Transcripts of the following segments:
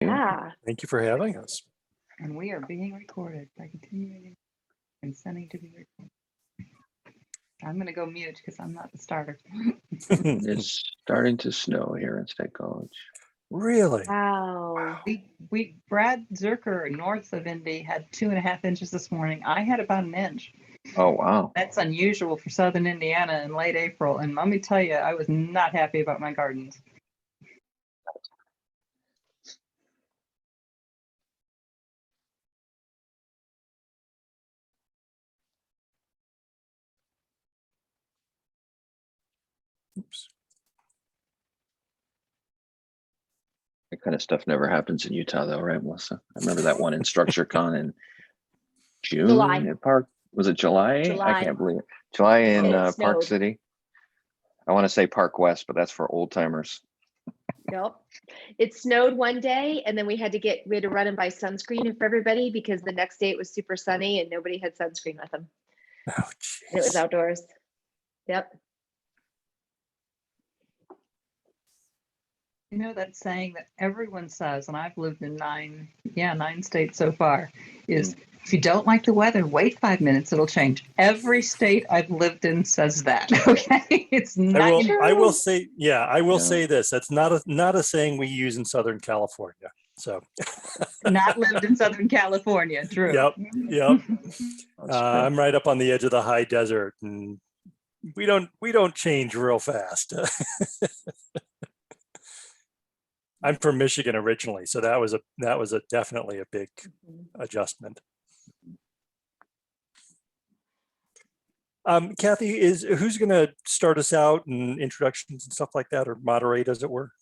Yeah. Thank you for having us. And we are being recorded by continuing and sending to be recorded. I'm going to go mute because I'm not the starter. It's starting to snow here in State College. Really? Wow. Brad Zerker north of Indy had 2.5 inches this morning. I had about an inch. Oh, wow. That's unusual for southern Indiana in late April. And let me tell you, I was not happy about my gardens. Oops. That kind of stuff never happens in Utah, though, right, Melissa? I remember that one Instructure con in June July. at Park. Was it July? July. I can't believe it. July in It Park snowed. City. I want to say Park West, but that's for old timers. Nope. It snowed one day and then we had to run and buy sunscreen for everybody because the next day it was super sunny and nobody had sunscreen with them. Oh, And it was jeez. outdoors. Yep. You know that saying that everyone says, and I've lived in 9 states so far, is if you don't like the weather, wait 5 minutes, it'll change. Every state I've lived in says that. Okay, it's not. I will say, I will Yeah. say this. That's not a saying we use in Southern California. So Not lived in Southern California. True. Yep. That's true. I'm right up on the edge of the high desert, and we don't change real fast. I'm from Michigan originally, so that was definitely a big adjustment. Cathy, who's going to start us out and introductions and stuff like that, or moderate, as it were?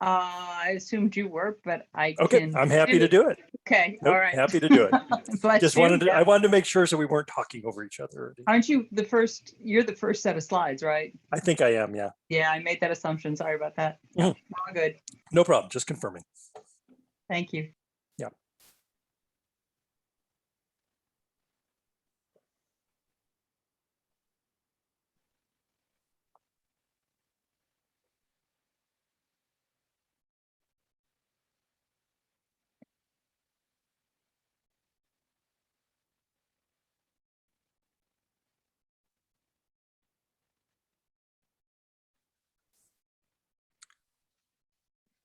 I assumed you were, but I Okay, can. I'm happy to do it. Okay, Nope, all right. happy to do it. Bless Just you. I wanted to make sure so we weren't talking over each other. Aren't you the first? You're the first set of slides, right? I think I am. Yeah. Yeah, I made that assumption. Sorry about that. Mhm. All good. No problem. Just confirming. Thank you. Yeah.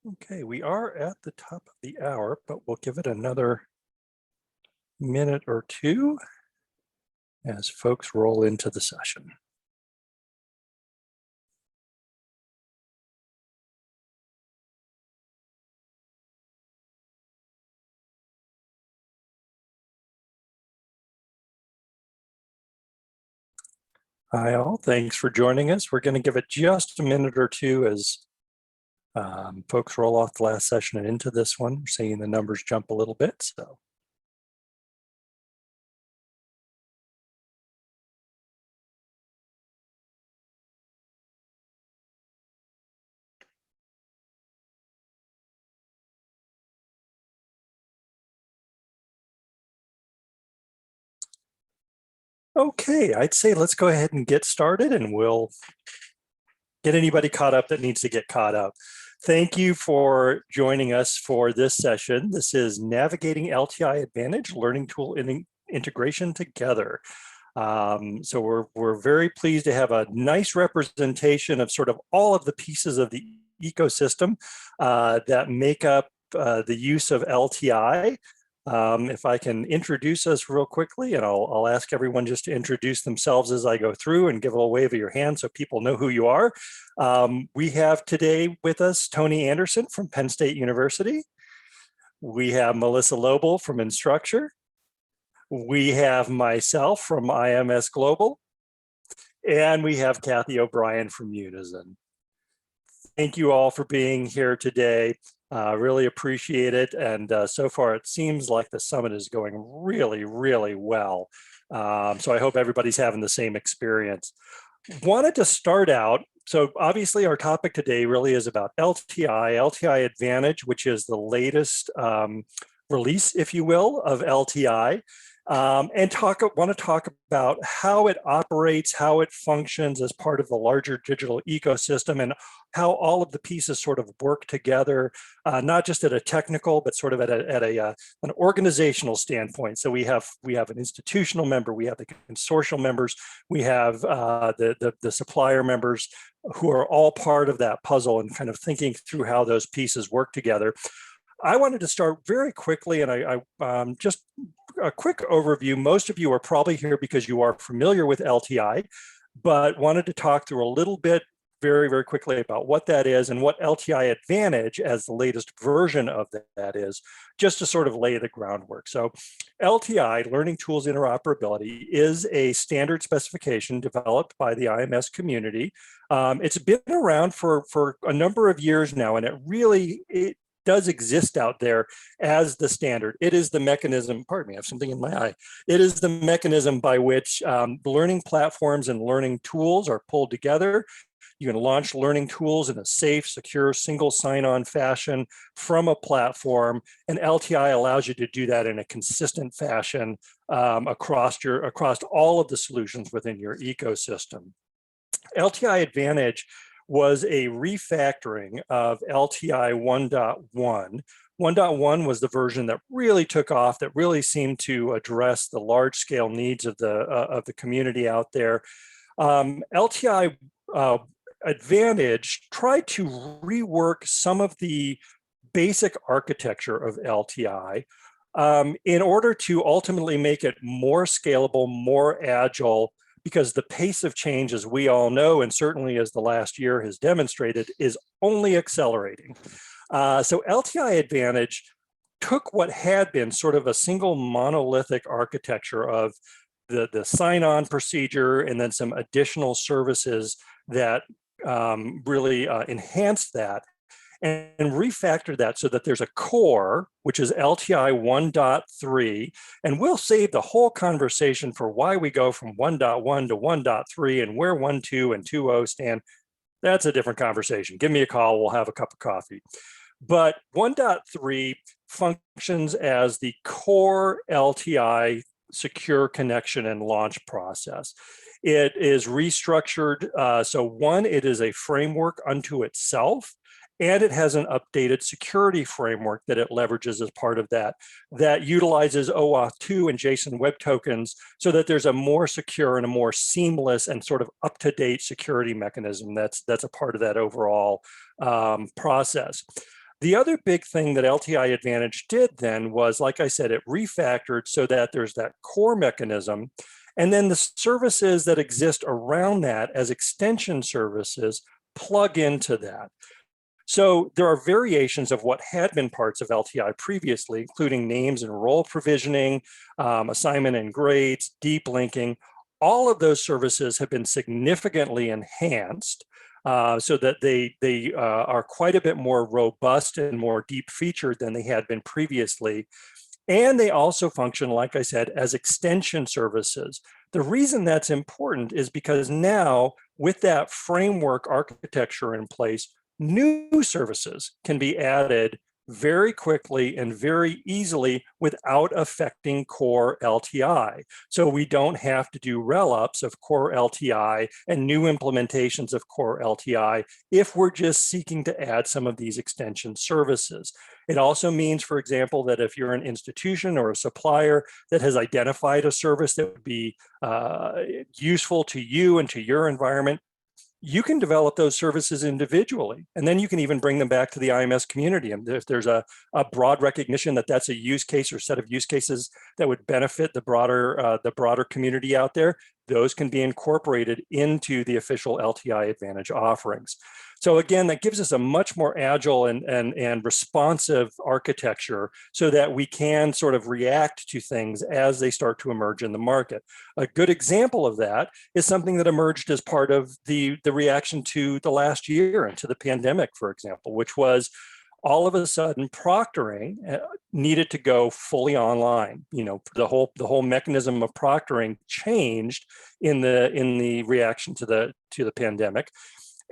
Okay, we are at the top of the hour, but we'll give it another minute or two as folks roll into the session. Hi all, thanks for joining us. We're going to give it just a minute or two as folks roll off the last session and into this one. We're seeing the numbers jump a little bit, so. Okay, I'd say let's go ahead and get started, and we'll get anybody caught up that needs to get caught up. Thank you for joining us for this session. This is Navigating LTI Advantage, Learning Tool Integration Together. So we're very pleased to have a nice representation of sort of all of the pieces of the ecosystem that make up the use of LTI. If I can introduce us real quickly, and I'll ask everyone just to introduce themselves as I go through and give a little wave of your hand so people know who you are. We have today with us Tony Anderson from Penn State University. We have Melissa Loble from Instructure. We have myself from IMS Global. And we have Cathy O'Brien from Unison. Thank you all for being here today. Really appreciate it. And so far, it seems like the summit is going really, really well. So I hope everybody's having the same experience. Wanted to start out. So obviously, our topic today really is about LTI Advantage, which is the latest release, if you will, of LTI, and want to talk about how it operates, how it functions as part of the larger digital ecosystem, and how all of the pieces sort of work together, not just at a technical, but sort of at an organizational standpoint. So we have an institutional member, we have the consortial members, we have the supplier members who are all part of that puzzle, and kind of thinking through how those pieces work together. I wanted to start very quickly, and I just a quick overview. Most of you are probably here because you are familiar with LTI, but wanted to talk through a little bit very, very quickly about what that is and what LTI Advantage as the latest version of that is, just to sort of lay the groundwork. So LTI, Learning Tools Interoperability, is a standard specification developed by the IMS community. It's been around for a number of years now, and it does exist out there as the standard. It is the mechanism, pardon me, I have something in my eye. It is the mechanism by which learning platforms and learning tools are pulled together. You can launch learning tools in a safe, secure, single sign-on fashion from a platform, and LTI allows you to do that in a consistent fashion across all of the solutions within your ecosystem. LTI Advantage was a refactoring of LTI 1.1. 1.1 was the version that really took off, that really seemed to address the large-scale needs of the community out there. LTI Advantage tried to rework some of the basic architecture of LTI in order to ultimately make it more scalable, more agile, because the pace of change, as we all know, and certainly as the last year has demonstrated, is only accelerating. So LTI Advantage took what had been sort of a single monolithic architecture of the sign-on procedure and then some additional services that really enhanced that, and refactored that so that there's a core, which is LTI 1.3, and we'll save the whole conversation for why we go from 1.1 to 1.3 and where 1.2 and 2.0 stand. That's a different conversation. Give me a call, we'll have a cup of coffee. But 1.3 functions as the core LTI secure connection and launch process. It is restructured. So one, it is a framework unto itself, and it has an updated security framework that it leverages as part of that utilizes OAuth 2 and JSON Web Tokens so that there's a more secure and a more seamless and sort of up-to-date security mechanism that's a part of that overall process. The other big thing that LTI Advantage did then was, like I said, it refactored so that there's that core mechanism, and then the services that exist around that as extension services plug into that. So there are variations of what had been parts of LTI previously, including names and role provisioning, assignment and grades, deep linking. All of those services have been significantly enhanced so that they are quite a bit more robust and more deep featured than they had been previously. And they also function, like I said, as extension services. The reason that's important is because now, with that framework architecture in place, new services can be added very quickly and very easily without affecting core LTI. So we don't have to do rel-ups of core LTI and new implementations of core LTI if we're just seeking to add some of these extension services. It also means, for example, that if you're an institution or a supplier that has identified a service that would be useful to you and to your environment, you can develop those services individually, and then you can even bring them back to the IMS community. And if there's a broad recognition that that's a use case or set of use cases that would benefit the broader community out there, those can be incorporated into the official LTI Advantage offerings. So again, that gives us a much more agile and responsive architecture so that we can sort of react to things as they start to emerge in the market. A good example of that is something that emerged as part of the reaction to the last year and to the pandemic, for example, which was all of a sudden proctoring needed to go fully online. You know, the whole mechanism of proctoring changed in the reaction to the pandemic.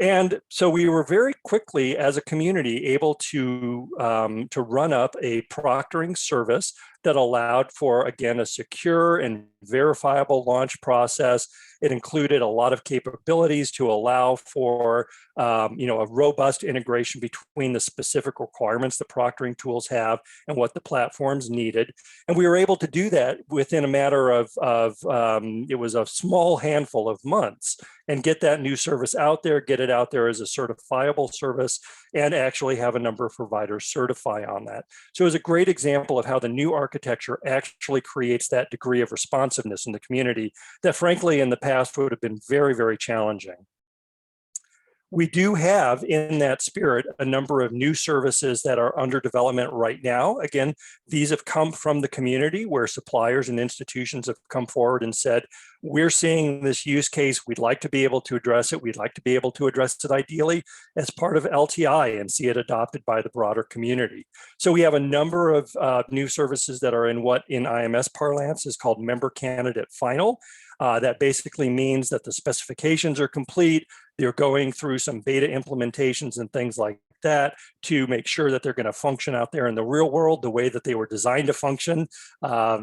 And so we were very quickly, as a community, able to run up a proctoring service that allowed for, again, a secure and verifiable launch process. It included a lot of capabilities to allow for a robust integration between the specific requirements the proctoring tools have and what the platforms needed. And we were able to do that within a matter of it was a small handful of months, and get that new service out there, get it out there as a certifiable service, and actually have a number of providers certify on that. So it was a great example of how the new architecture actually creates that degree of responsiveness in the community that, frankly, in the past would have been very, very challenging. We do have, in that spirit, a number of new services that are under development right now. Again, these have come from the community, where suppliers and institutions have come forward and said, we're seeing this use case, we'd like to be able to address it, we'd like to be able to address it ideally as part of LTI and see it adopted by the broader community. So we have a number of new services that are in what in IMS parlance is called member candidate final. That basically means that the specifications are complete. They're going through some beta implementations and things like that to make sure that they're going to function out there in the real world the way that they were designed to function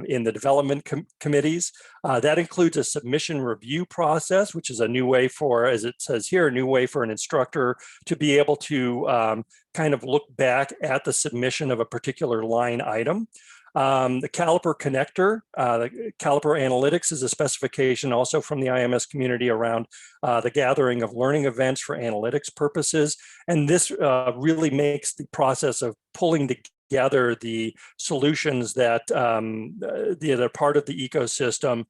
in the development committees. That includes a submission review process, which is a new way for, as it says here, a new way for an instructor to be able to kind of look back at the submission of a particular line item. The caliper connector, the caliper analytics is a specification also from the IMS community around the gathering of learning events for analytics purposes. And this really makes the process of pulling together the solutions that are part of the ecosystem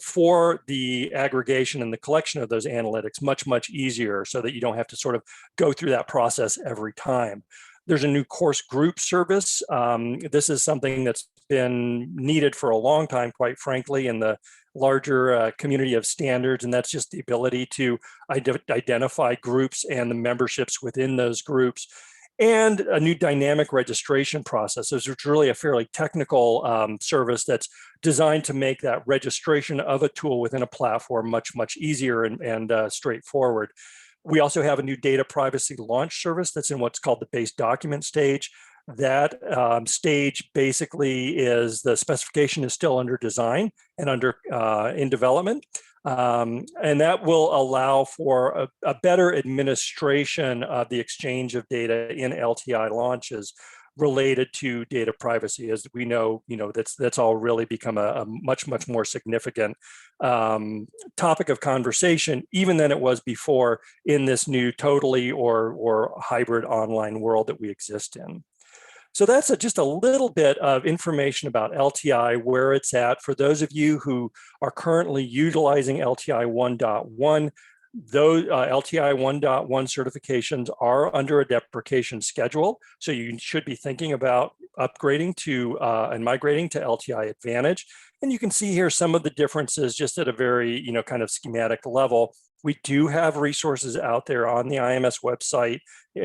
for the aggregation and the collection of those analytics much, much easier, so that you don't have to sort of go through that process every time. There's a new course group service. This is something that's been needed for a long time, quite frankly, in the larger community of standards. And that's just the ability to identify groups and the memberships within those groups. And a new dynamic registration process. So it's really a fairly technical service that's designed to make that registration of a tool within a platform much, much easier and straightforward. We also have a new data privacy launch service that's in what's called the base document stage. That stage basically is the specification is still under design and in development. And that will allow for a better administration of the exchange of data in LTI launches related to data privacy. As we know, that's all really become a much, much more significant topic of conversation, even than it was before in this new totally or hybrid online world that we exist in. So that's just a little bit of information about LTI, where it's at. For those of you who are currently utilizing LTI 1.1, those LTI 1.1 certifications are under a deprecation schedule. So you should be thinking about upgrading to and migrating to LTI Advantage. And you can see here some of the differences just at a very, kind of schematic level. We do have resources out there on the IMS website,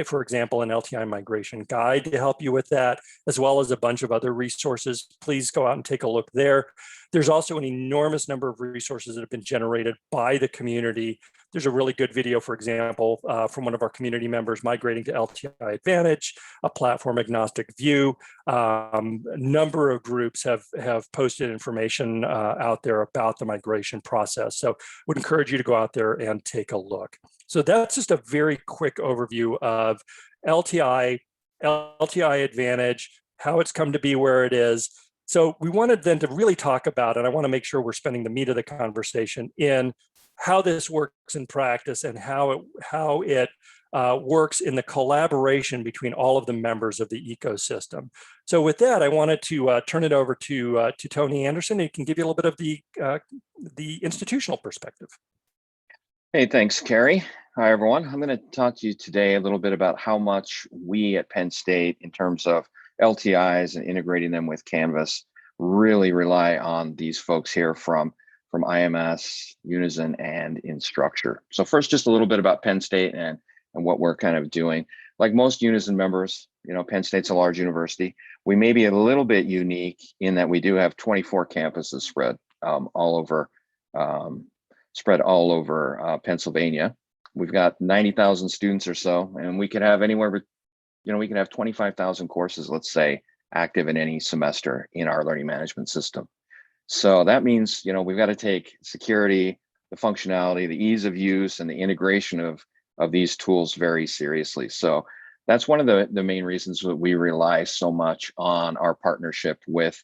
for example, an LTI migration guide to help you with that, as well as a bunch of other resources. Please go out and take a look there. There's also an enormous number of resources that have been generated by the community. There's a really good video, for example, from one of our community members migrating to LTI Advantage, a platform agnostic view. A number of groups have posted information out there about the migration process. So would encourage you to go out there and take a look. So that's just a very quick overview of LTI Advantage, how it's come to be where it is. So we wanted then to really talk about, and I want to make sure we're spending the meat of the conversation in how this works in practice and how it works in the collaboration between all of the members of the ecosystem. So with that, I wanted to turn it over to Tony Anderson, who can give you a little bit of the institutional perspective. Hey, thanks, Cary. Hi, everyone. I'm going to talk to you today a little bit about how much we at Penn State, in terms of LTIs and integrating them with Canvas, really rely on these folks here from IMS, Unison, and Instructure. So first, just a little bit about Penn State and what we're kind of doing. Like most Unison members, Penn State's a large university. We may be a little bit unique in that we do have 24 campuses spread all over Pennsylvania. we've got 90,000 students or so, and we could have anywhere, but we can have 25,000 courses, let's say, active in any semester in our learning management system. So that means, we've got to take security, the functionality, the ease of use, and the integration of these tools very seriously. So that's one of the main reasons that we rely so much on our partnership with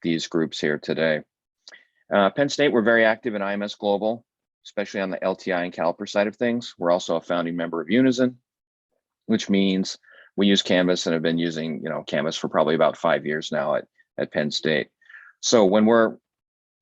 these groups here today. Penn State, we're very active in IMS Global, especially on the LTI and Caliper side of things. We're also a founding member of Unison, which means we use Canvas and have been using, Canvas for probably about 5 years now at Penn State. So when we're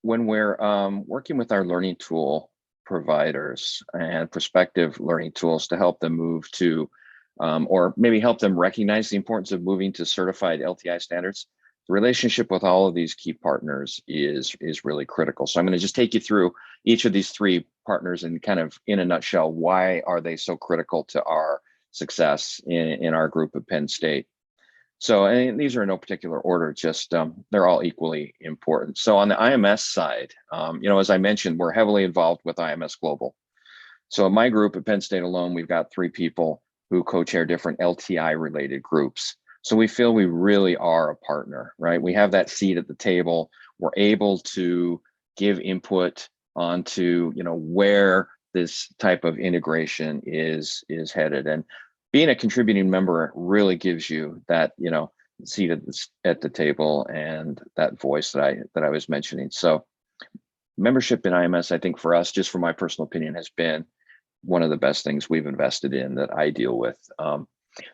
working with our learning tool providers and prospective learning tools to help them move to, or maybe help them recognize the importance of moving to certified LTI standards, the relationship with all of these key partners is really critical. So I'm going to just take you through each of these 3 partners and kind of, in a nutshell, why are they so critical to our success in our group at Penn State. So, and these are in no particular order, just they're all equally important. So on the IMS side, as I mentioned, we're heavily involved with IMS Global. So in my group at Penn State alone, we've got 3 people who co-chair different LTI related groups. So we feel we really are a partner, right? We have that seat at the table. We're able to give input onto, where this type of integration is headed. And being a contributing member really gives you that, seat at the table and that voice that I was mentioning. So membership in IMS, I think for us, just from my personal opinion, has been one of the best things we've invested in that I deal with.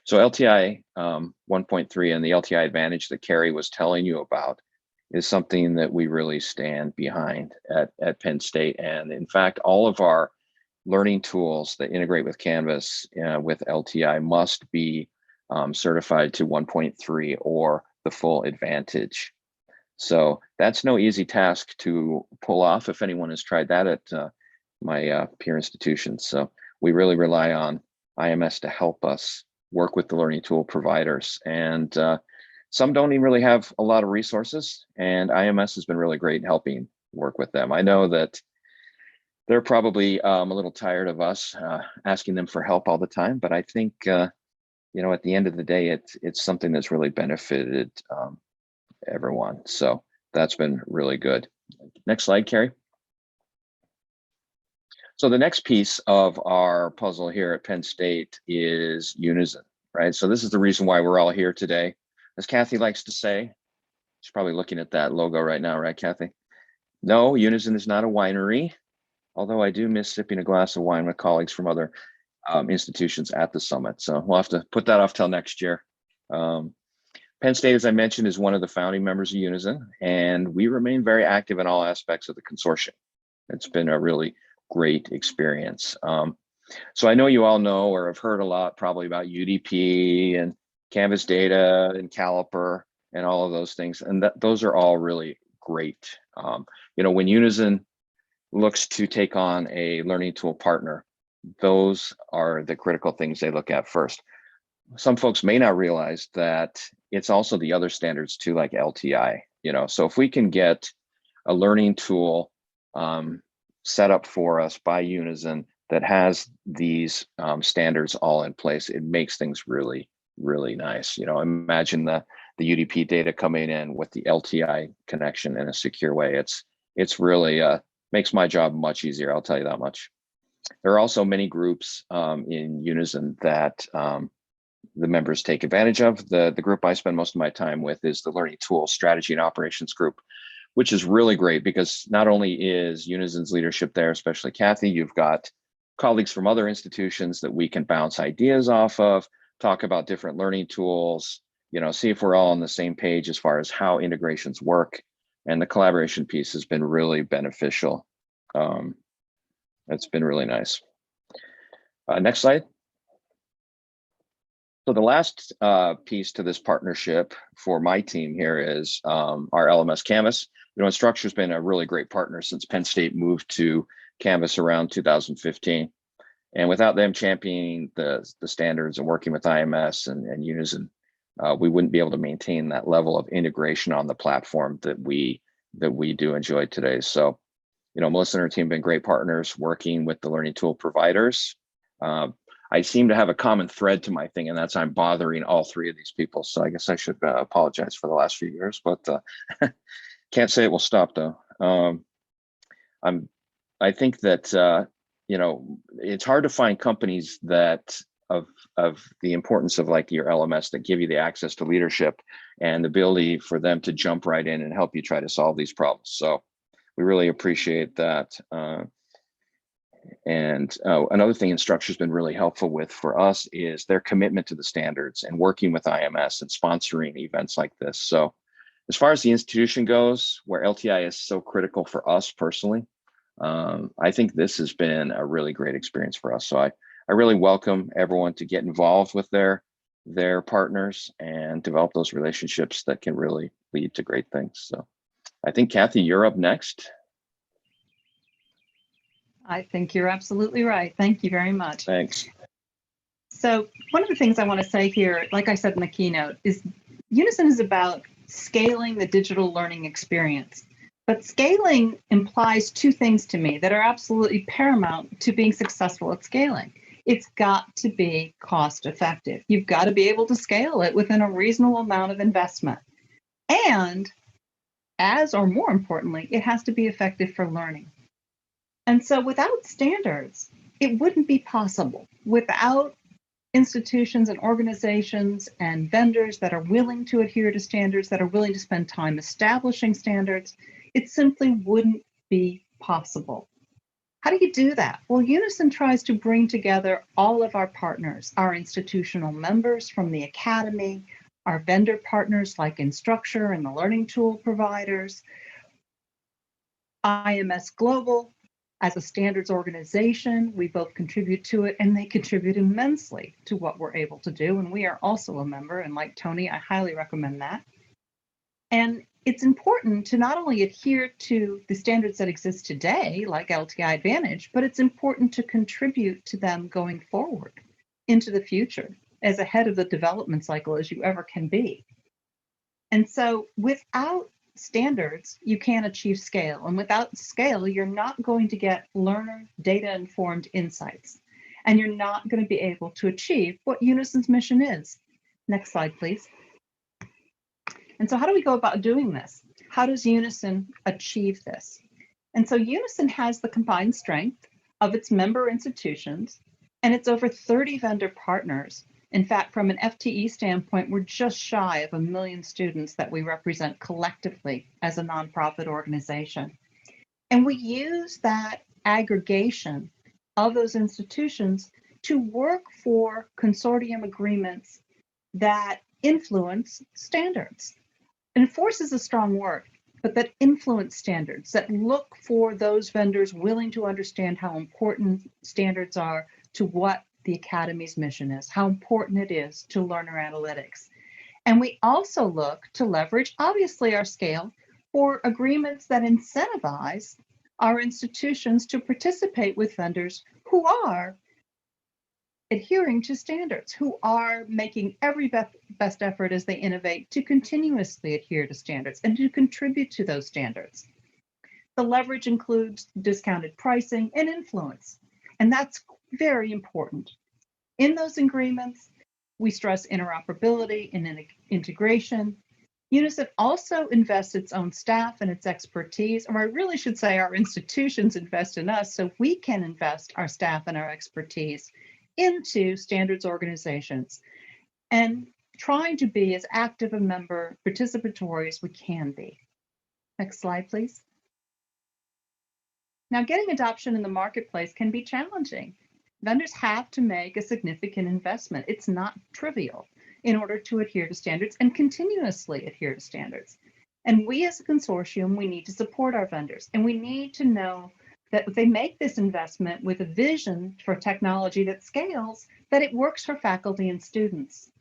So LTI 1.3 and the LTI Advantage that Cary was telling you about is something that we really stand behind at Penn State. And in fact, all of our learning tools that integrate with Canvas with LTI must be certified to 1.3 or the full Advantage. So that's no easy task to pull off if anyone has tried that at my peer institutions. So we really rely on IMS to help us work with the learning tool providers. And some don't even really have a lot of resources, and IMS has been really great in helping work with them. I know that they're probably a little tired of us asking them for help all the time, but I think, at the end of the day, it's something that's really benefited everyone. So that's been really good. Next slide, Cary. So the next piece of our puzzle here at Penn State is Unison, right? So this is the reason why we're all here today. As Cathy likes to say, she's probably looking at that logo right now, right, Cathy? No, Unison is not a winery, although I do miss sipping a glass of wine with colleagues from other institutions at the summit. So we'll have to put that off till next year. Penn State, as I mentioned, is one of the founding members of Unison, and we remain very active in all aspects of the consortium. It's been a really great experience. So I know you all know or have heard a lot probably about UDP and Canvas data and Caliper and all of those things. And those are all really great. When Unison looks to take on a learning tool partner, those are the critical things they look at first. Some folks may not realize that it's also the other standards too, like LTI, so if we can get a learning tool set up for us by Unison that has these standards all in place, it makes things really, really nice. Imagine the UDP data coming in with the LTI connection in a secure way. It's really makes my job much easier, I'll tell you that much. There are also many groups in Unison that the members take advantage of. The group I spend most of my time with is the Learning Tools Strategy and Operations group, which is really great because not only is Unison's leadership there, especially Cathy, you've got colleagues from other institutions that we can bounce ideas off of, talk about different learning tools, see if we're all on the same page as far as how integrations work. And the collaboration piece has been really beneficial. It's been really nice. Next slide. So the last piece to this partnership for my team here is our LMS Canvas. Instructure's been a really great partner since Penn State moved to Canvas around 2015. And without them championing the standards and working with IMS and Unison, we wouldn't be able to maintain that level of integration on the platform that we do enjoy today. So Melissa and her team have been great partners working with the learning tool providers. I seem to have a common thread to my thing, and that's I'm bothering all three of these people. So I guess I should apologize for the last few years, but can't say it will stop though. I think that it's hard to find companies that of the importance of like your LMS that give you the access to leadership and the ability for them to jump right in and help you try to solve these problems. So we really appreciate that. And another thing Instructure has been really helpful with for us is their commitment to the standards and working with IMS and sponsoring events like this. So as far as the institution goes, where LTI is so critical for us personally, I think this has been a really great experience for us. So I really welcome everyone to get involved with their partners and develop those relationships that can really lead to great things. So I think, Cathy, you're up next. I think you're absolutely right. Thank you very much. Thanks. So one of the things I want to say here, like I said in the keynote, is Unison is about scaling the digital learning experience. But scaling implies two things to me that are absolutely paramount to being successful at scaling. It's got to be cost effective. You've got to be able to scale it within a reasonable amount of investment. And as or more importantly, it has to be effective for learning. And so without standards, it wouldn't be possible. Without institutions and organizations and vendors that are willing to adhere to standards, that are willing to spend time establishing standards, it simply wouldn't be possible. How do you do that? Well, Unison tries to bring together all of our partners, our institutional members from the academy, our vendor partners like Instructure and the learning tool providers, IMS Global. As a standards organization, we both contribute to it, and they contribute immensely to what we're able to do. And we are also a member, and like Tony, I highly recommend that. And it's important to not only adhere to the standards that exist today, like LTI Advantage, but it's important to contribute to them going forward into the future, as ahead of the development cycle as you ever can be. And so without standards, you can't achieve scale. And without scale, you're not going to get learner data-informed insights. And you're not going to be able to achieve what Unison's mission is. Next slide, please. And so how do we go about doing this? How does Unison achieve this? And so Unison has the combined strength of its member institutions and its over 30 vendor partners. In fact, from an FTE standpoint, we're just shy of 1 million students that we represent collectively as a nonprofit organization. And we use that aggregation of those institutions to work for consortium agreements that influence standards. Enforce is a strong word, but that influence standards, that look for those vendors willing to understand how important standards are to what the Academy's mission is, how important it is to learner analytics. And we also look to leverage, obviously, our scale for agreements that incentivize our institutions to participate with vendors who are adhering to standards, who are making every best effort as they innovate to continuously adhere to standards and to contribute to those standards. The leverage includes discounted pricing and influence, and that's very important. In those agreements, we stress interoperability and integration. Unison also invests its own staff and its expertise, or I really should say our institutions invest in us so we can invest our staff and our expertise into standards organizations and trying to be as active a member, participatory as we can be. Next slide, please. Now, getting adoption in the marketplace can be challenging. Vendors have to make a significant investment. It's not trivial in order to adhere to standards and continuously adhere to standards. And we as a consortium, we need to support our vendors, and we need to know that if they make this investment with a vision for technology that scales, that it works for faculty and students.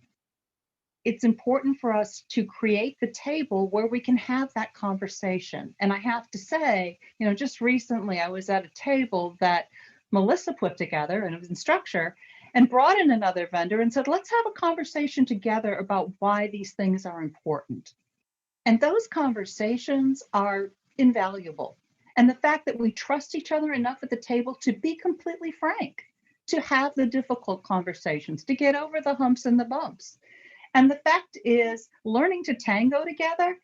It's important for us to create the table where we can have that conversation. And I have to say, just recently I was at a table that Melissa put together, and it was Instructure, and brought in another vendor and said, let's have a conversation together about why these things are important. And those conversations are invaluable. And the fact that we trust each other enough at the table to be completely frank, to have the difficult conversations, to get over the humps and the bumps. And the fact is, learning to tango together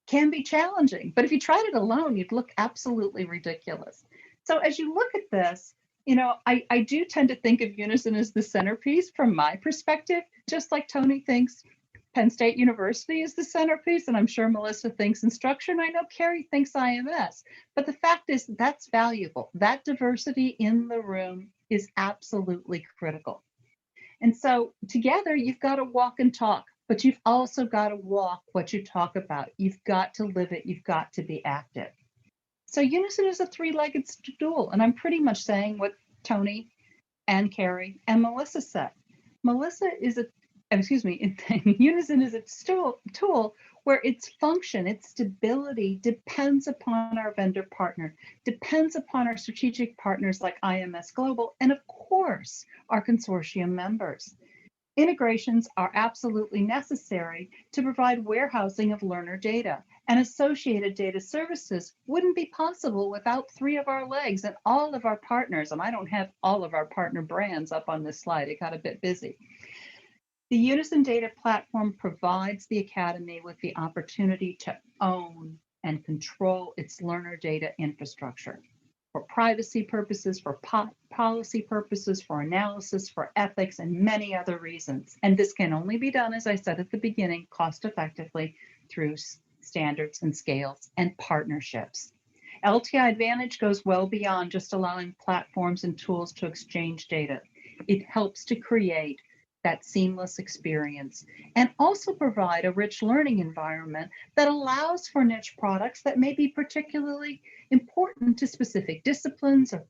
can be challenging, but if you tried it alone, you'd look absolutely ridiculous. So as you look at this, you know, I do tend to think of Unison as the centerpiece from my perspective, just like Tony thinks Penn State University is the centerpiece, and I'm sure Melissa thinks Instructure, and I know Cary thinks IMS. But the fact is, that's valuable. That diversity in the room is absolutely critical. And so together, you've got to walk and talk, but you've also got to walk what you talk about. You've got to live it. You've got to be active. So Unison is a three-legged stool, and I'm pretty much saying what Tony and Cary and Melissa said. Unison is a tool where its function, its stability depends upon our vendor partner, depends upon our strategic partners like IMS Global, and of course, our consortium members. Integrations are absolutely necessary to provide warehousing of learner data, and associated data services wouldn't be possible without three of our legs and all of our partners. And I don't have all of our partner brands up on this slide. It got a bit busy. The Unison data platform provides the Academy with the opportunity to own and control its learner data infrastructure for privacy purposes, for policy purposes, for analysis, for ethics, and many other reasons. And this can only be done, as I said at the beginning, cost effectively through standards and scales and partnerships. LTI Advantage goes well beyond just allowing platforms and tools to exchange data. It helps to create that seamless experience and also provide a rich learning environment that allows for niche products that may be particularly important to specific disciplines or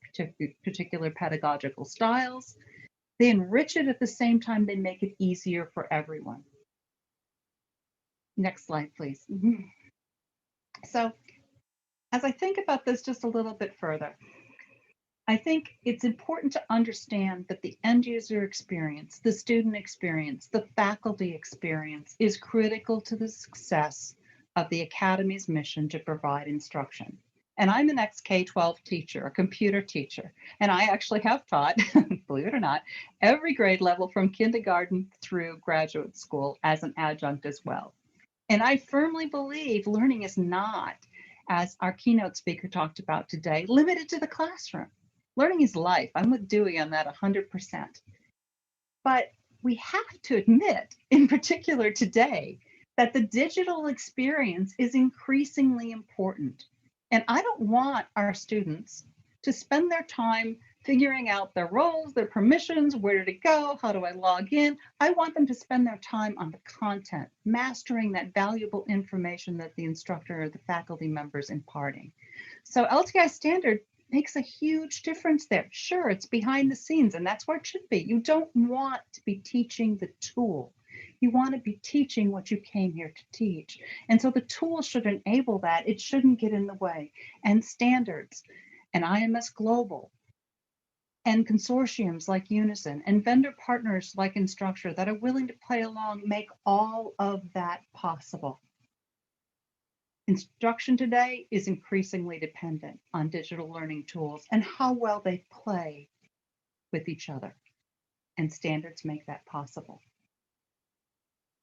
particular pedagogical styles. They enrich it at the same time they make it easier for everyone. Next slide, please. So as I think about this just a little bit further, I think it's important to understand that the end user experience, the student experience, the faculty experience is critical to the success of the Academy's mission to provide instruction. And I'm an ex-K-12 teacher, a computer teacher, and I actually have taught, believe it or not, every grade level from kindergarten through graduate school as an adjunct as well. And I firmly believe learning is not, as our keynote speaker talked about today, limited to the classroom. Learning is life. I'm with Dewey on that 100%. But we have to admit, in particular today, that the digital experience is increasingly important. And I don't want our students to spend their time figuring out their roles, their permissions, where to go, how do I log in. I want them to spend their time on the content, mastering that valuable information that the instructor or the faculty members imparting. So LTI standard makes a huge difference there. Sure, it's behind the scenes, and that's where it should be. You don't want to be teaching the tool. You want to be teaching what you came here to teach. And so the tool should enable that. It shouldn't get in the way. And standards and IMS Global and consortiums like Unison and vendor partners like Instructure that are willing to play along make all of that possible. Instruction today is increasingly dependent on digital learning tools and how well they play with each other. And standards make that possible.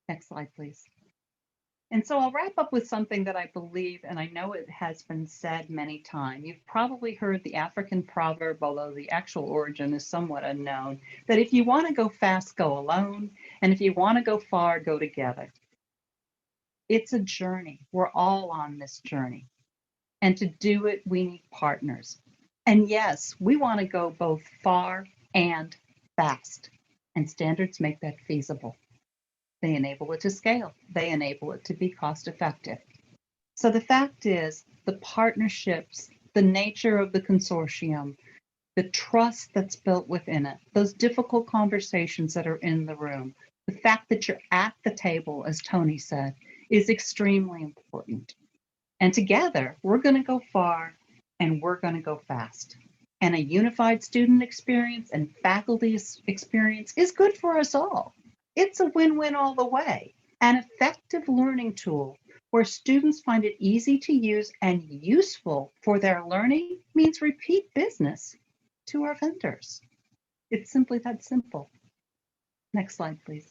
Next slide, please. And so I'll wrap up with something that I believe, and I know it has been said many times. You've probably heard the African proverb, although the actual origin is somewhat unknown, that if you want to go fast, go alone. And if you want to go far, go together. It's a journey. We're all on this journey. And to do it, we need partners. And yes, we want to go both far and fast. And standards make that feasible. They enable it to scale. They enable it to be cost effective. So the fact is, the partnerships, the nature of the consortium, the trust that's built within it, those difficult conversations that are in the room, the fact that you're at the table, as Tony said, is extremely important. And together, we're going to go far and we're going to go fast. And a unified student experience and faculty experience is good for us all. It's a win-win all the way. An effective learning tool Where students find it easy to use and useful for their learning means repeat business to our vendors. It's simply that simple. Next slide, please.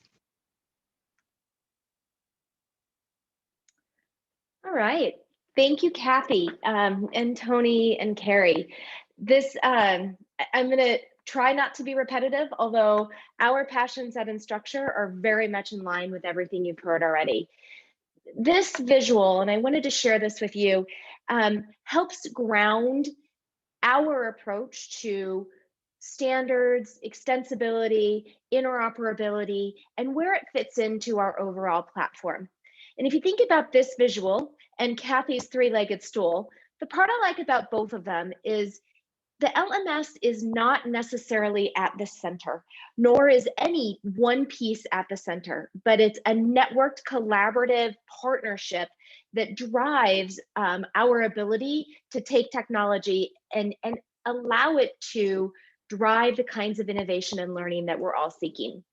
All right. Thank you, Cathy, and Tony and Cary. This, I'm going to try not to be repetitive, although our passions at Instructure are very much in line with everything you've heard already. This visual, and I wanted to share this with you, helps ground our approach to standards, extensibility, interoperability, and where it fits into our overall platform. And if you think about this visual and Cathy's three-legged stool, the part I like about both of them is the LMS is not necessarily at the center, nor is any one piece at the center, but it's a networked collaborative partnership that drives our ability to take technology and allow it to drive the kinds of innovation and learning that we're all seeking.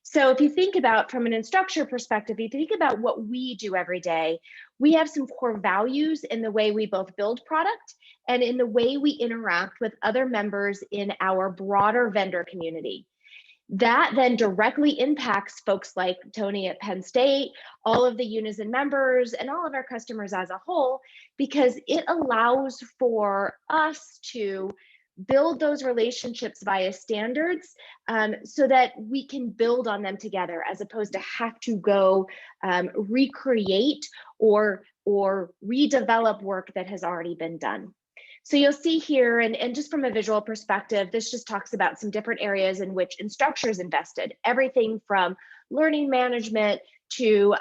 So if you think about from an Instructure perspective, if you think about what we do every day, we have some core values in the way we both build product and in the way we interact with other members in our broader vendor community. That then directly impacts folks like Tony at Penn State, all of the Unison members, and all of our customers as a whole, because it allows for us to build those relationships via standards so that we can build on them together, as opposed to have to go recreate or redevelop work that has already been done. So you'll see here, and just from a visual perspective, this just talks about some different areas in which Instructure is invested. Everything from learning management to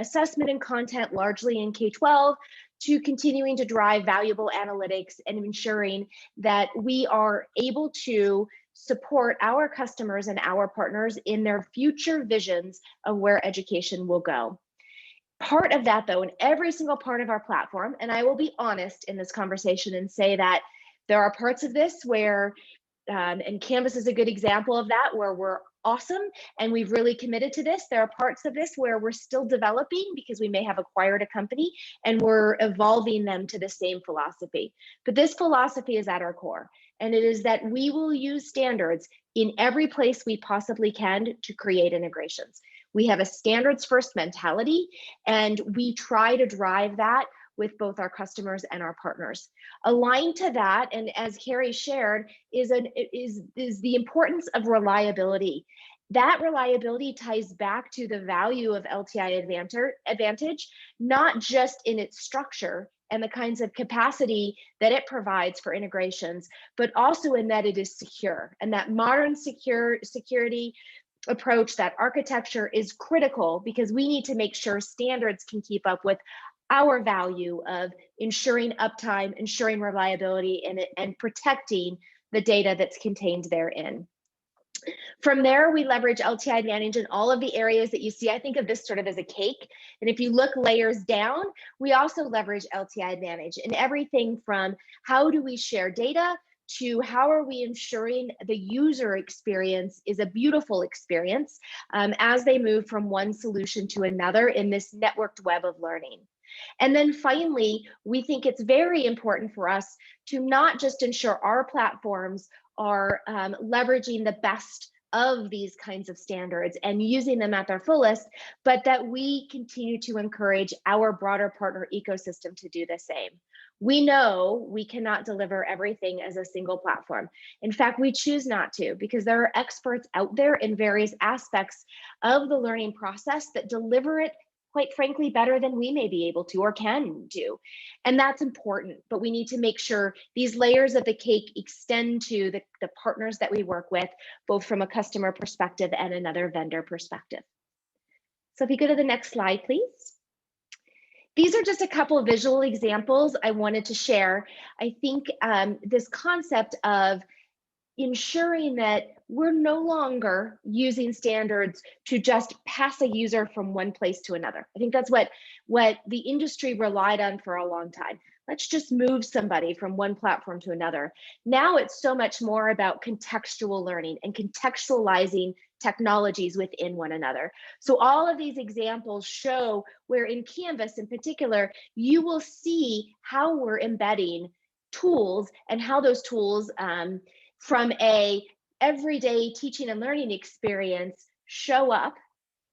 assessment and content, largely in K-12, to continuing to drive valuable analytics and ensuring that we are able to support our customers and our partners in their future visions of where education will go. Part of that, though, in every single part of our platform, and I will be honest in this conversation and say that there are parts of this where, and Canvas is a good example of that, where we're awesome and we've really committed to this. There are parts of this where we're still developing because we may have acquired a company and we're evolving them to the same philosophy. But this philosophy is at our core, and it is that we will use standards in every place we possibly can to create integrations. We have a standards first mentality, and we try to drive that with both our customers and our partners. Aligned to that, and as Cary shared, is the importance of reliability. That reliability ties back to the value of LTI Advantage, not just in its structure and the kinds of capacity that it provides for integrations, but also in that it is secure. And that modern security approach, that architecture, is critical because we need to make sure standards can keep up with our value of ensuring uptime, ensuring reliability, and protecting the data that's contained therein. From there, we leverage LTI Advantage in all of the areas that you see. I think of this sort of as a cake. And if you look layers down, we also leverage LTI Advantage in everything from how do we share data to how are we ensuring the user experience is a beautiful experience as they move from one solution to another in this networked web of learning. And then finally, we think it's very important for us to not just ensure our platforms are leveraging the best of these kinds of standards and using them at their fullest, but that we continue to encourage our broader partner ecosystem to do the same. We know we cannot deliver everything as a single platform. In fact, we choose not to, because there are experts out there in various aspects of the learning process that deliver it, quite frankly, better than we may be able to or can do. And that's important, but we need to make sure these layers of the cake extend to the partners that we work with, both from a customer perspective and another vendor perspective. So if you go to the next slide, please. These are just a couple of visual examples I wanted to share. I think this concept of ensuring that we're no longer using standards to just pass a user from one place to another. I think that's what the industry relied on for a long time. Let's just move somebody from one platform to another. Now it's so much more about contextual learning and contextualizing technologies within one another. So all of these examples show where in Canvas in particular, you will see how we're embedding tools and how those tools from a everyday teaching and learning experience show up,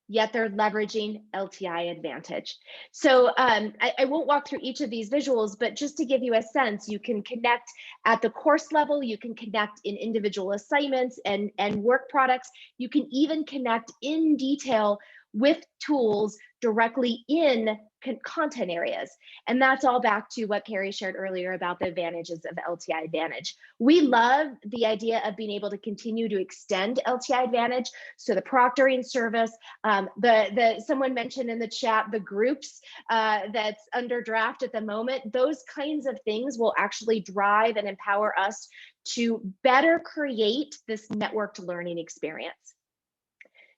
yet they're leveraging LTI Advantage. So I won't walk through each of these visuals, but just to give you a sense, you can connect at the course level, you can connect in individual assignments and work products. You can even connect in detail with tools directly in content areas. And that's all back to what Cary shared earlier about the advantages of LTI Advantage. We love the idea of being able to continue to extend LTI Advantage. So the proctoring service, someone mentioned in the chat, the groups that's under draft at the moment, those kinds of things will actually drive and empower us to better create this networked learning experience.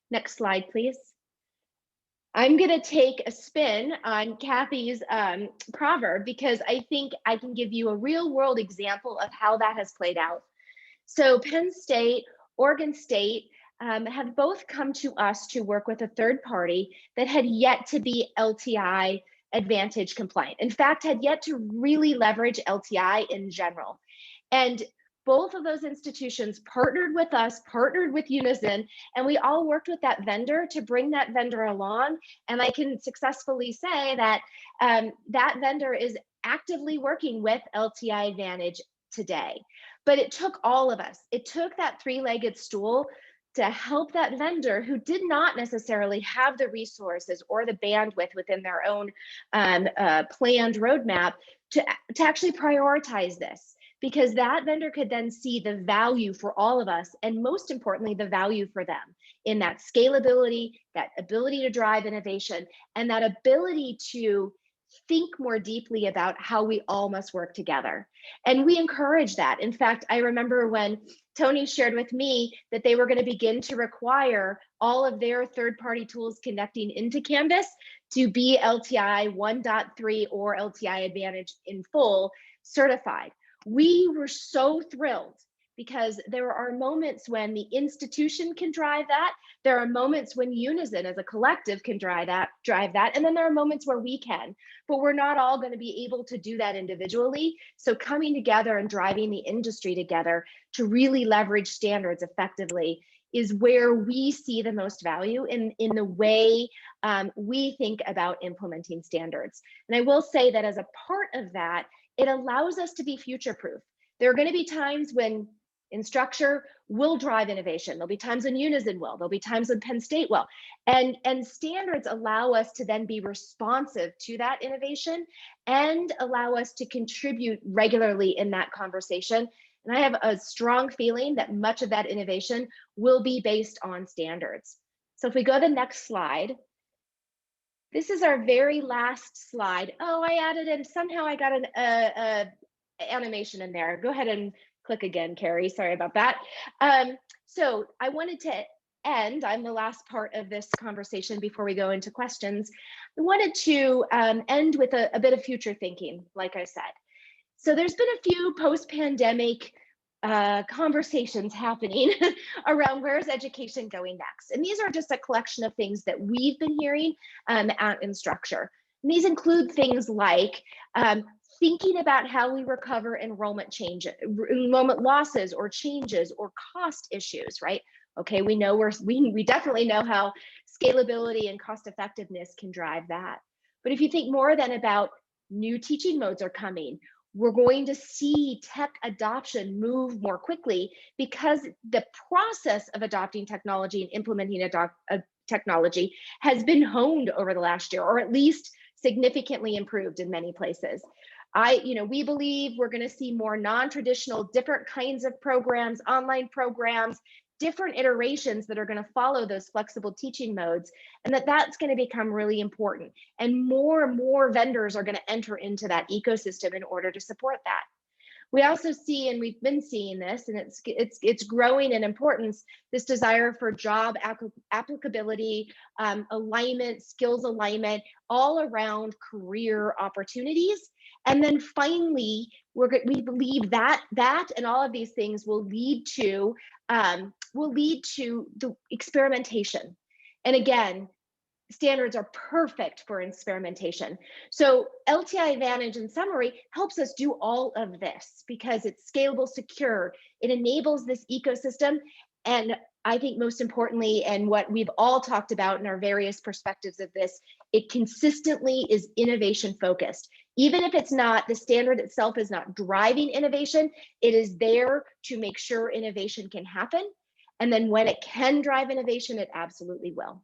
Next slide, please. I'm going to take a spin on Cathy's proverb because I think I can give you a real world example of how that has played out. So Penn State, Oregon State have both come to us to work with a third party that had yet to be LTI Advantage compliant. In fact, had yet to really leverage LTI in general. And both of those institutions partnered with us, partnered with Unison, and we all worked with that vendor to bring that vendor along. And I can successfully say that that vendor is actively working with LTI Advantage today. But it took all of us. It took that three-legged stool to help that vendor who did not necessarily have the resources or the bandwidth within their own planned roadmap to actually prioritize this. Because that vendor could then see the value for all of us, and most importantly, the value for them in that scalability, that ability to drive innovation, and that ability to think more deeply about how we all must work together. And we encourage that. In fact, I remember when Tony shared with me that they were going to begin to require all of their third-party tools connecting into Canvas to be LTI 1.3 or LTI Advantage in full certified. We were so thrilled because there are moments when the institution can drive that. There are moments when Unison as a collective can drive that. And then there are moments where we can, but we're not all going to be able to do that individually. So coming together and driving the industry together to really leverage standards effectively is where we see the most value in the way we think about implementing standards. And I will say that as a part of that, it allows us to be future-proof. There are going to be times when Instructure will drive innovation. There'll be times when Unison will. There'll be times when Penn State will. And standards allow us to then be responsive to that innovation and allow us to contribute regularly in that conversation. And I have a strong feeling that much of that innovation will be based on standards. So if we go to the next slide, this is our very last slide. Oh, I added in, somehow I got an animation in there. Go ahead and click again, Cary, sorry about that. So I wanted to end, I'm the last part of this conversation before we go into questions. I wanted to end with a bit of future thinking, like I said. So there's been a few post-pandemic conversations happening around where's education going next. And these are just a collection of things that we've been hearing at Instructure. And these include things like thinking about how we recover enrollment losses or changes or cost issues, right? Okay, we know we definitely know how scalability and cost effectiveness can drive that. But if you think more then about new teaching modes are coming, we're going to see tech adoption move more quickly because the process of adopting technology and implementing technology has been honed over the last year, or at least significantly improved in many places. We believe we're going to see more non-traditional, different kinds of programs, online programs, different iterations that are going to follow those flexible teaching modes, and that's going to become really important. And more vendors are going to enter into that ecosystem in order to support that. We also see, and we've been seeing this, and it's growing in importance, this desire for job applicability, alignment, skills alignment, all around career opportunities. And then finally, we believe that and all of these things will lead to the experimentation. And again, standards are perfect for experimentation. So LTI Advantage, in summary, helps us do all of this because it's scalable, secure. It enables this ecosystem. And I think most importantly, and what we've all talked about in our various perspectives of this, it consistently is innovation focused. Even if it's not, the standard itself is not driving innovation, it is there to make sure innovation can happen. And then when it can drive innovation, it absolutely will.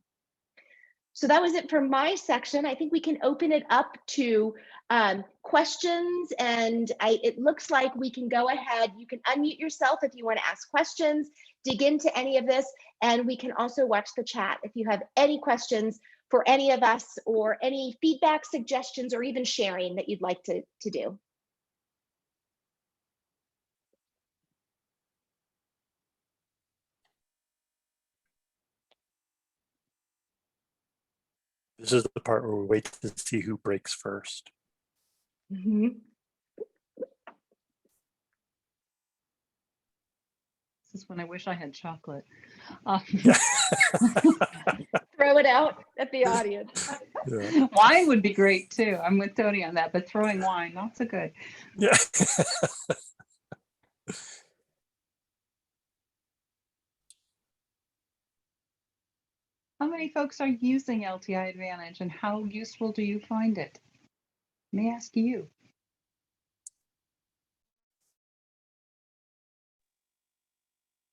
So that was it for my section. I think we can open it up to questions, and it looks like we can go ahead. You can unmute yourself if you want to ask questions, dig into any of this, and we can also watch the chat if you have any questions for any of us or any feedback, suggestions, or even sharing that you'd like to do. This is the part where we wait to see who breaks first. Mm-hmm. This is when I wish I had chocolate. Throw it out at the audience. Yeah. Wine would be great too. I'm with Tony on that, but throwing wine, not so good. Yeah. How many folks are using LTI Advantage and how useful do you find it? Let me ask you.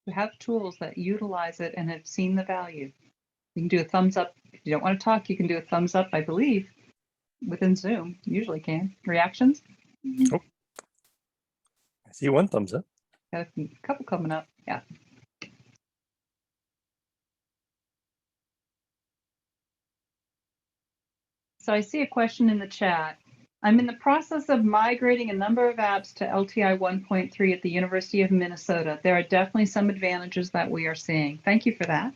You have tools that utilize it and have seen the value. You can do a thumbs up. If you don't want to talk, you can do a thumbs up, I believe, within Zoom. You usually can. Reactions? Oh. I see one thumbs up. Got a couple coming up. Yeah. So I see a question in the chat. I'm in the process of migrating a number of apps to LTI 1.3 at the University of Minnesota. There are definitely some advantages that we are seeing. Thank you for that.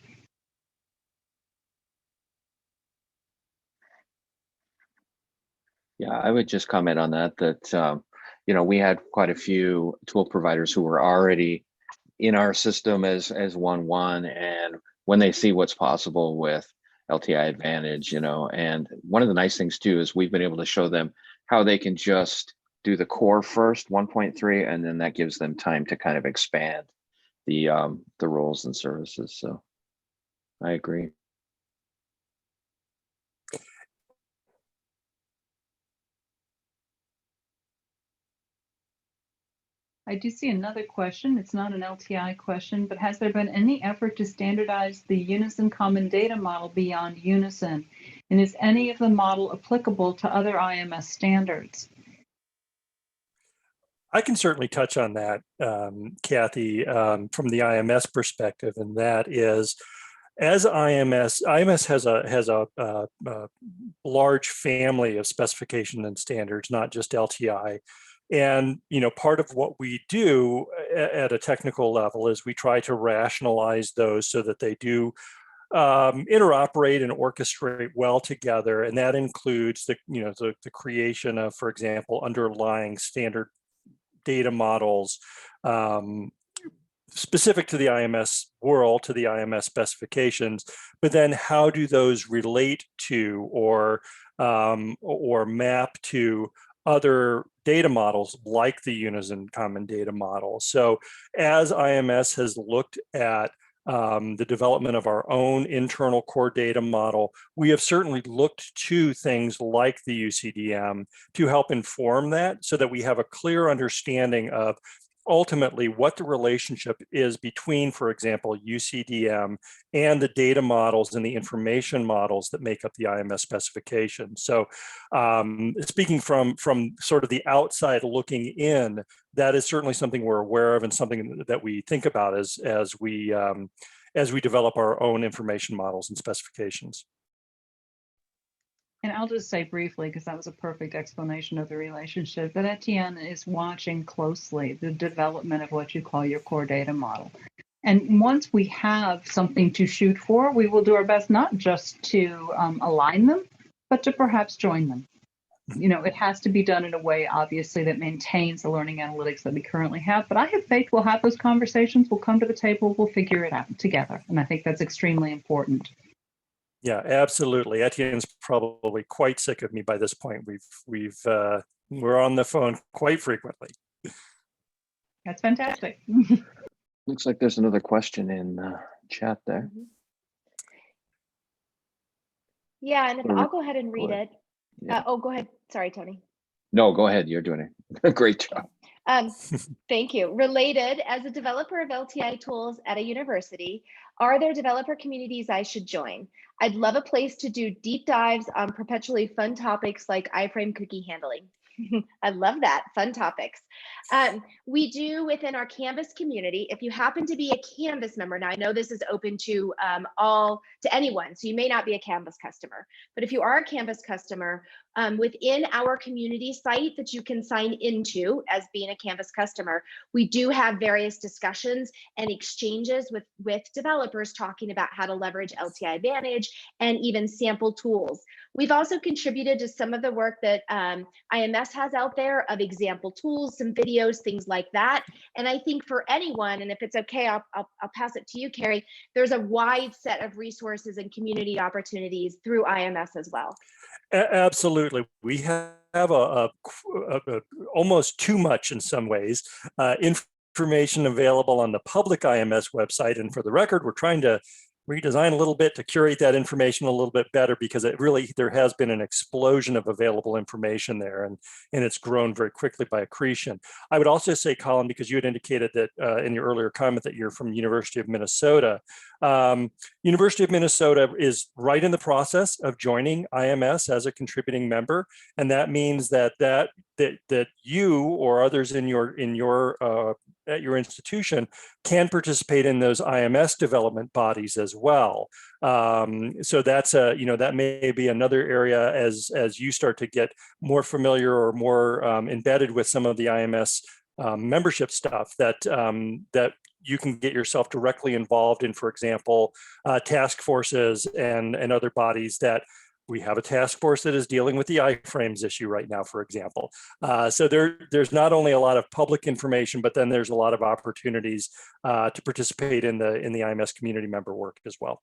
Yeah, I would just comment on that, you know, we had quite a few tool providers who were already in our system as 1.1, and when they see what's possible with LTI Advantage, you know, and one of the nice things too is we've been able to show them how they can just do the core first, 1.3, and then that gives them time to kind of expand the roles and services. So I agree. I do see another question. It's not an LTI question, but has there been any effort to standardize the Unison common data model beyond Unison? And is any of the model applicable to other IMS standards? I can certainly touch on that, Cathy, from the IMS perspective, and that is, as IMS has a large family of specification and standards, not just LTI. And, you know, part of what we do at a technical level is we try to rationalize those so that they do interoperate and orchestrate well together. And that includes the creation of, for example, underlying standard data models specific to the IMS world, to the IMS specifications, but then how do those relate to or map to other data models like the Unison common data model? So as IMS has looked at the development of our own internal core data model, we have certainly looked to things like the UCDM to help inform that so that we have a clear understanding of ultimately what the relationship is between, for example, UCDM and the data models and the information models that make up the IMS specification. So speaking from sort of the outside looking in, that is certainly something we're aware of and something that we think about as we develop our own information models and specifications. And I'll just say briefly, because that was a perfect explanation of the relationship, that Etienne is watching closely the development of what you call your core data model. And once we have something to shoot for, we will do our best not just to align them, but to perhaps join them. You know, it has to be done in a way, obviously, that maintains the learning analytics that we currently have. But I have faith we'll have those conversations. We'll come to the table. We'll figure it out together. And I think that's extremely important. Yeah, absolutely. Etienne's probably quite sick of me by this point. We're on the phone quite frequently. That's fantastic. Looks like there's another question in chat there. Yeah, and if I'll go ahead and read it. Yeah. Oh, go ahead. Sorry, Tony. No, go ahead. You're doing a great job. Thank you. Related, as a developer of LTI tools at a university, are there developer communities I should join? I'd love a place to do deep dives on perpetually fun topics like iframe cookie handling. I love that. Fun topics. We do within our Canvas community. If you happen to be a Canvas member, now I know this is open to anyone, so you may not be a Canvas customer, but if you are a Canvas customer, within our community site that you can sign into as being a Canvas customer, we do have various discussions and exchanges with developers talking about how to leverage LTI Advantage and even sample tools. We've also contributed to some of the work that IMS has out there of example tools, some videos, things like that. And I think for anyone, and if it's okay, I'll pass it to you, Cary, there's a wide set of resources and community opportunities through IMS as well. Absolutely. We have almost too much in some ways information available on the public IMS website. And for the record, we're trying to redesign a little bit to curate that information a little bit better, because there has been an explosion of available information there, and it's grown very quickly by accretion. I would also say, Colin, because you had indicated that in your earlier comment that you're from University of Minnesota. University of Minnesota is right in the process of joining IMS as a contributing member, and that means that you or others at your institution can participate in those IMS development bodies as well. So that's that may be another area as you start to get more familiar or more embedded with some of the IMS membership stuff that you can get yourself directly involved in, for example, task forces and other bodies that we have a task force that is dealing with the iframes issue right now, for example. So there's not only a lot of public information, but then there's a lot of opportunities to participate in the IMS community member work as well.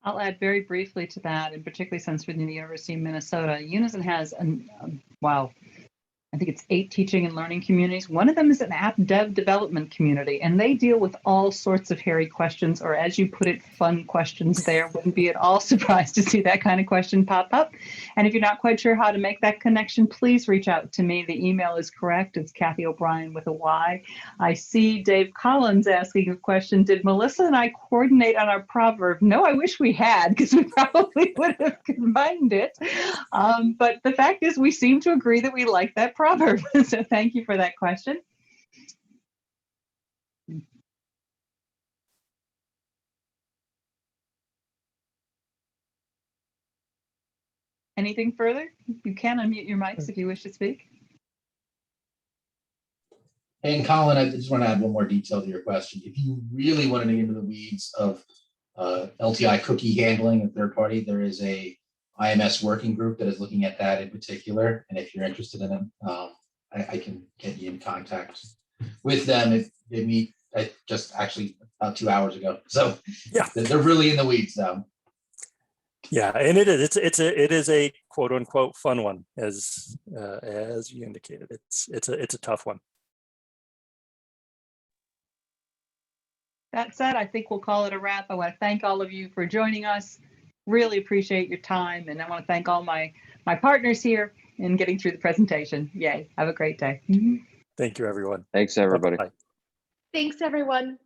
I'll add very briefly to that, and particularly since we're in the University of Minnesota, Unison has I think it's 8 teaching and learning communities. One of them is an app dev development community, and they deal with all sorts of hairy questions, or as you put it, fun questions there. Wouldn't be at all surprised to see that kind of question pop up. And if you're not quite sure how to make that connection, please reach out to me. The email is correct. It's Cathy O'Bryan with a Y. I see Dave Collins asking a question. Did Melissa and I coordinate on our proverb? No, I wish we had, because we probably would have combined it. But the fact is, we seem to agree that we like that proverb. So thank you for that question. Anything further? You can unmute your mics if you wish to speak. And Colin, I just want to add one more detail to your question. If you really want to get into the weeds of LTI cookie handling and third party, there is a IMS working group that is looking at that in particular. And if you're interested in it, I can get you in contact with them. If they meet just actually about 2 hours ago. So yeah, they're really in the weeds now. Yeah, and it is a quote unquote fun one, as you indicated. It's a tough one. That said, I think we'll call it a wrap. I want to thank all of you for joining us. Really appreciate your time, and I want to thank all my partners here in getting through the presentation. Yay! Have a great day. Thank you, everyone. Thanks, everybody. Bye-bye. Thanks, everyone.